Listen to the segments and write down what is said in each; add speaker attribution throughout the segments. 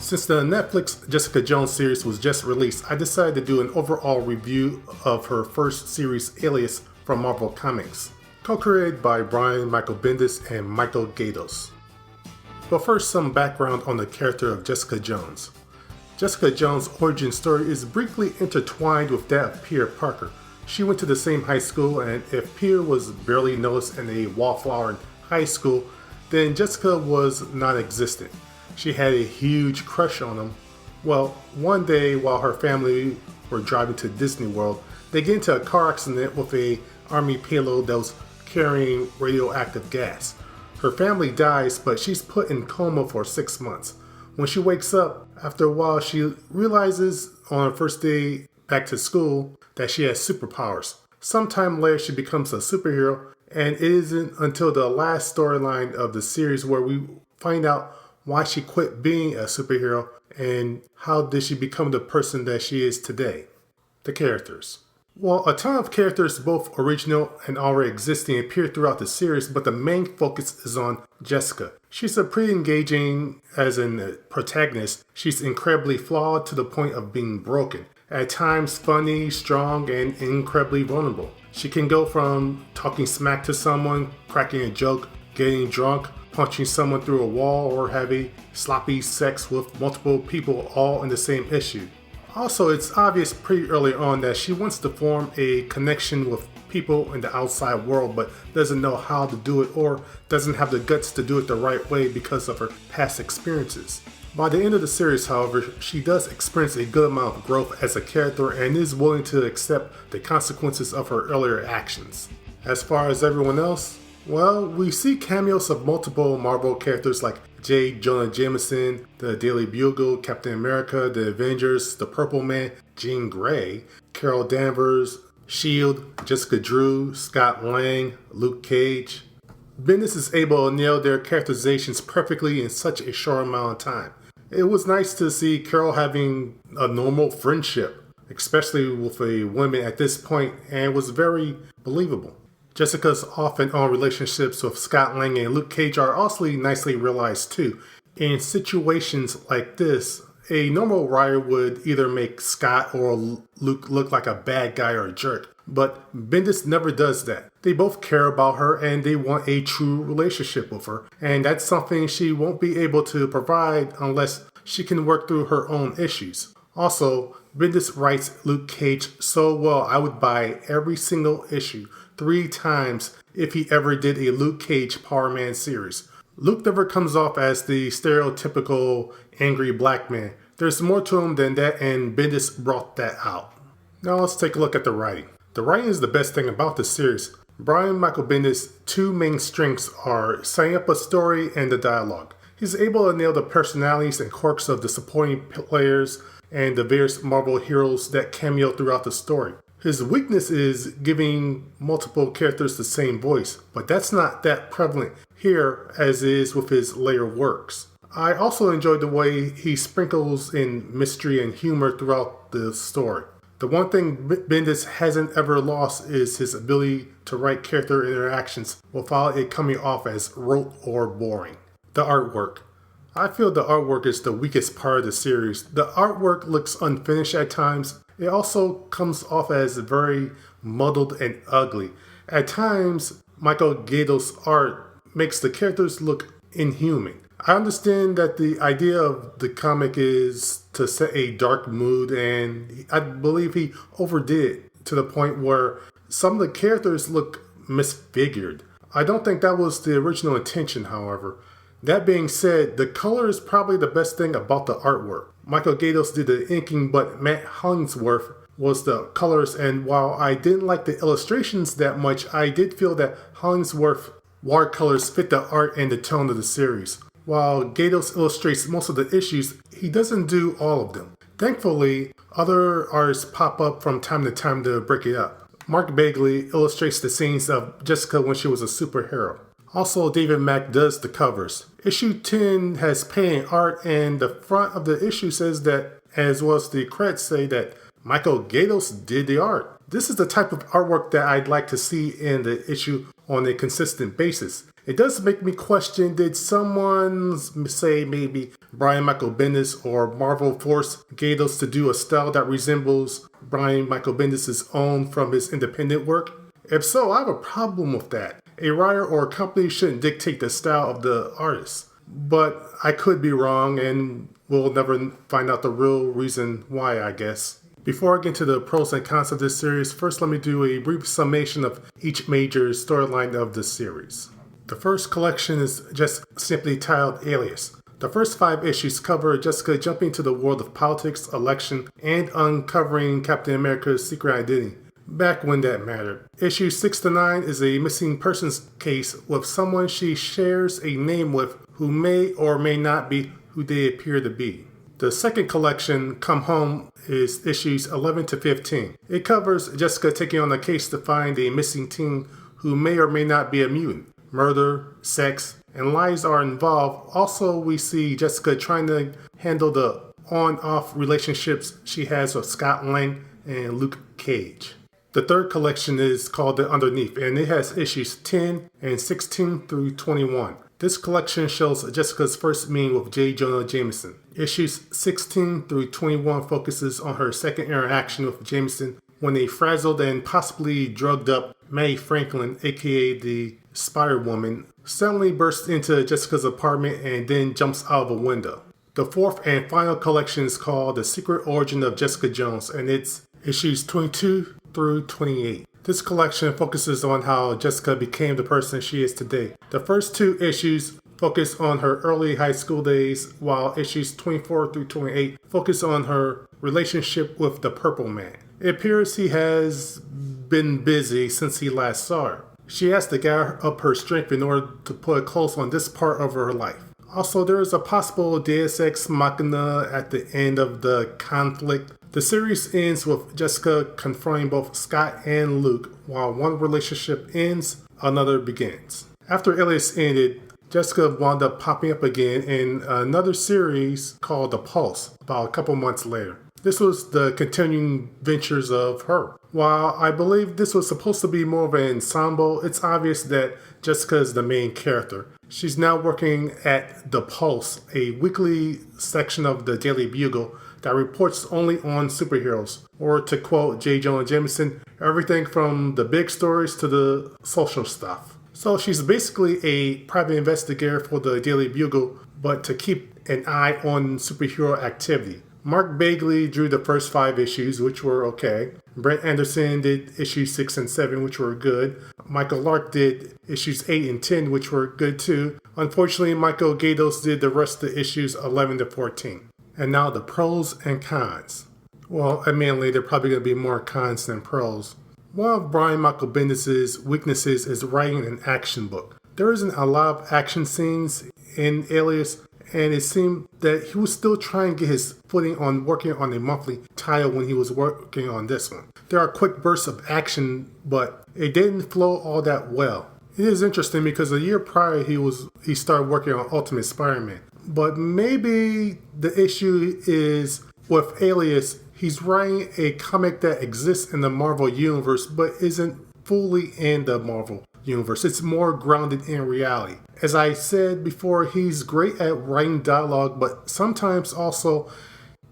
Speaker 1: Since the Netflix Jessica Jones series was just released, I decided to do an overall review of her first series, Alias, from Marvel Comics, co-created by Brian Michael Bendis and Michael Gaydos. But first, some background on the character of Jessica Jones. Jessica Jones' origin story is briefly intertwined with that of Peter Parker. She went to the same high school, and if Peter was barely noticed in a wallflower in high school, then Jessica was non-existent. She had a huge crush on him. Well, one day while her family were driving to Disney World, they get into a car accident with a army payload that was carrying radioactive gas. Her family dies, but she's put in coma for 6 months. When she wakes up, after a while, she realizes on her first day back to school that she has superpowers. Sometime later, she becomes a superhero, and it isn't until the last storyline of the series where we find out why she quit being a superhero and how did she become the person that she is today. The characters. Well, a ton of characters, both original and already existing, appear throughout the series, but the main focus is on Jessica. She's pretty engaging as a protagonist. She's incredibly flawed to the point of being broken. At times funny, strong, and incredibly vulnerable. She can go from talking smack to someone, cracking a joke, getting drunk, punching someone through a wall, or having sloppy sex with multiple people all in the same issue. Also, it's obvious pretty early on that she wants to form a connection with people in the outside world, but doesn't know how to do it or doesn't have the guts to do it the right way because of her past experiences. By the end of the series, however, she does experience a good amount of growth as a character and is willing to accept the consequences of her earlier actions. As far as everyone else, well, we see cameos of multiple Marvel characters like J. Jonah Jameson, the Daily Bugle, Captain America, the Avengers, the Purple Man, Jean Grey, Carol Danvers, S.H.I.E.L.D., Jessica Drew, Scott Lang, Luke Cage. Bendis is able to nail their characterizations perfectly in such a short amount of time. It was nice to see Carol having a normal friendship, especially with a woman at this point, and was very believable. Jessica's off and on relationships with Scott Lang and Luke Cage are also nicely realized too. In situations like this, a normal writer would either make Scott or Luke look like a bad guy or a jerk, but Bendis never does that. They both care about her and they want a true relationship with her, and that's something she won't be able to provide unless she can work through her own issues. Also, Bendis writes Luke Cage so well I would buy every single issue 3 times if he ever did a Luke Cage Power Man series. Luke never comes off as the stereotypical angry black man. There's more to him than that, and Bendis brought that out. Now let's take a look at the writing. The writing is the best thing about the series. Brian Michael Bendis' 2 main strengths are setting up a story and the dialogue. He's able to nail the personalities and quirks of the supporting players and the various Marvel heroes that cameo throughout the story. His weakness is giving multiple characters the same voice, but that's not that prevalent here as is with his later works. I also enjoyed the way he sprinkles in mystery and humor throughout the story. The one thing Bendis hasn't ever lost is his ability to write character interactions without it coming off as rote or boring. The artwork. I feel the artwork is the weakest part of the series. The artwork looks unfinished at times. It also comes off as very muddled and ugly. At times, Michael Gaydos' art makes the characters look inhuman. I understand that the idea of the comic is to set a dark mood, and I believe he overdid it to the point where some of the characters look misfigured. I don't think that was the original intention, however. That being said, the color is probably the best thing about the artwork. Michael Gaydos did the inking, but Matt Hollingsworth was the colorist, and while I didn't like the illustrations that much, I did feel that Hollingsworth's watercolors fit the art and the tone of the series. While Gaydos illustrates most of the issues, he doesn't do all of them. Thankfully, other artists pop up from time to time to break it up. Mark Bagley illustrates the scenes of Jessica when she was a superhero. Also, David Mack does the covers. Issue 10 has painted art, and the front of the issue says that, as well as the credits say, that Michael Gaydos did the art. This is the type of artwork that I'd like to see in the issue on a consistent basis. It does make me question, did someone, say maybe Brian Michael Bendis or Marvel, force Gaydos to do a style that resembles Brian Michael Bendis' own from his independent work? If so, I have a problem with that. A writer or a company shouldn't dictate the style of the artist. But I could be wrong, and we'll never find out the real reason why, I guess. Before I get into the pros and cons of this series, first let me do a brief summation of each major storyline of the series. The first collection is just simply titled Alias. The first 5 issues cover Jessica jumping to the world of politics, election, and uncovering Captain America's secret identity, back when that mattered. Issue 6 to 9 is a missing persons case with someone she shares a name with who may or may not be who they appear to be. The second collection, Come Home, is issues 11 to 15. It covers Jessica taking on a case to find a missing teen who may or may not be a mutant. Murder, sex, and lies are involved. Also, we see Jessica trying to handle the on-off relationships she has with Scott Lang and Luke Cage. The third collection is called The Underneath, and it has issues 10 and 16 through 21. This collection shows Jessica's first meeting with J. Jonah Jameson. Issues 16 through 21 focuses on her second interaction with Jameson when a frazzled and possibly drugged up Mae Franklin, aka the Spider-Woman, suddenly bursts into Jessica's apartment and then jumps out of a window. The fourth and final collection is called The Secret Origin of Jessica Jones, and it's issues 22 through 28. This collection focuses on how Jessica became the person she is today. The first 2 issues focus on her early high school days, while issues 24 through 28 focus on her relationship with the Purple Man. It appears he has been busy since he last saw her. She has to gather up her strength in order to put a close on this part of her life. Also, there is a possible Deus Ex Machina at the end of the conflict. The series ends with Jessica confronting both Scott and Luke. While one relationship ends, another begins. After Alias ended, Jessica wound up popping up again in another series called The Pulse about a couple months later. This was the continuing ventures of her. While I believe this was supposed to be more of an ensemble, it's obvious that Jessica is the main character. She's now working at The Pulse, a weekly section of the Daily Bugle that reports only on superheroes, or to quote J. Jonah Jameson, everything from the big stories to the social stuff. So she's basically a private investigator for the Daily Bugle, but to keep an eye on superhero activity. Mark Bagley drew the first 5 issues, which were okay. Brett Anderson did issues 6 and 7, which were good. Michael Lark did issues 8 and 10, which were good too. Unfortunately, Michael Gaydos did the rest of the issues 11 to 14. And now the pros and cons. Well, admittedly, there are probably going to be more cons than pros. One of Brian Michael Bendis' weaknesses is writing an action book. There isn't a lot of action scenes in Alias, and it seemed that he was still trying to get his footing on working on a monthly title when he was working on this one. There are quick bursts of action, but it didn't flow all that well. It is interesting because a year prior he started working on Ultimate Spider-Man. But maybe the issue is with Alias, he's writing a comic that exists in the Marvel Universe but isn't fully in the Marvel Universe. It's more grounded in reality. As I said before, he's great at writing dialogue, but sometimes also,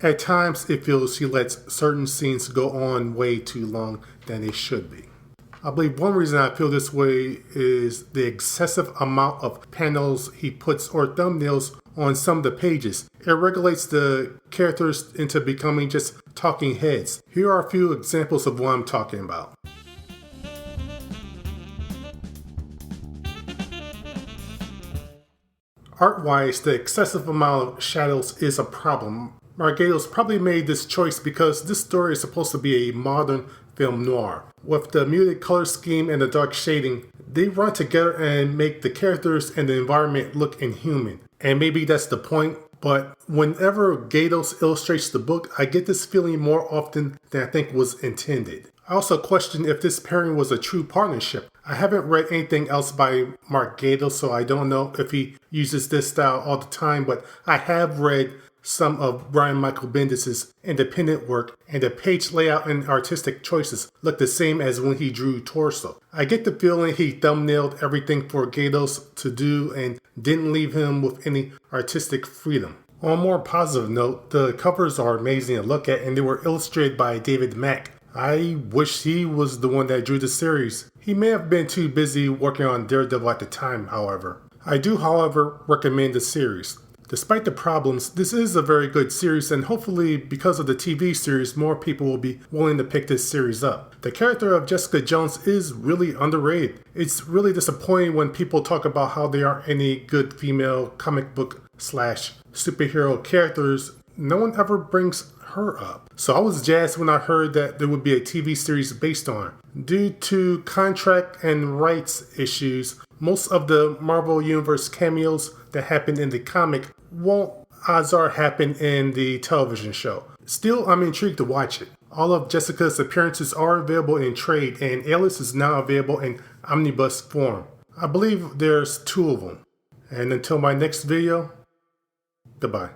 Speaker 1: at times, it feels he lets certain scenes go on way too long than they should be. I believe one reason I feel this way is the excessive amount of panels he puts or thumbnails on some of the pages. It regulates the characters into becoming just talking heads. Here are a few examples of what I'm talking about. Art-wise, the excessive amount of shadows is a problem. Margaitos probably made this choice because this story is supposed to be a modern film noir. With the muted color scheme and the dark shading, they run together and make the characters and the environment look inhuman. And maybe that's the point, but whenever Gaydos illustrates the book, I get this feeling more often than I think was intended. I also question if this pairing was a true partnership. I haven't read anything else by Mark Gaydos, so I don't know if he uses this style all the time, but I have read some of Brian Michael Bendis' independent work, and the page layout and artistic choices look the same as when he drew Torso. I get the feeling he thumbnailed everything for Gaydos to do and didn't leave him with any artistic freedom. On a more positive note, the covers are amazing to look at and they were illustrated by David Mack. I wish he was the one that drew the series. He may have been too busy working on Daredevil at the time, however. I do, however, recommend the series. Despite the problems, this is a very good series, and hopefully because of the TV series, more people will be willing to pick this series up. The character of Jessica Jones is really underrated. It's really disappointing when people talk about how there aren't any good female comic book / superhero characters. No one ever brings her up. So I was jazzed when I heard that there would be a TV series based on her. Due to contract and rights issues, most of the Marvel Universe cameos that happened in the comic won't odds are happen in the television show. Still, I'm intrigued to watch it. All of Jessica's appearances are available in trade, and Alias is now available in omnibus form. I believe there's 2 of them. And until my next video, goodbye.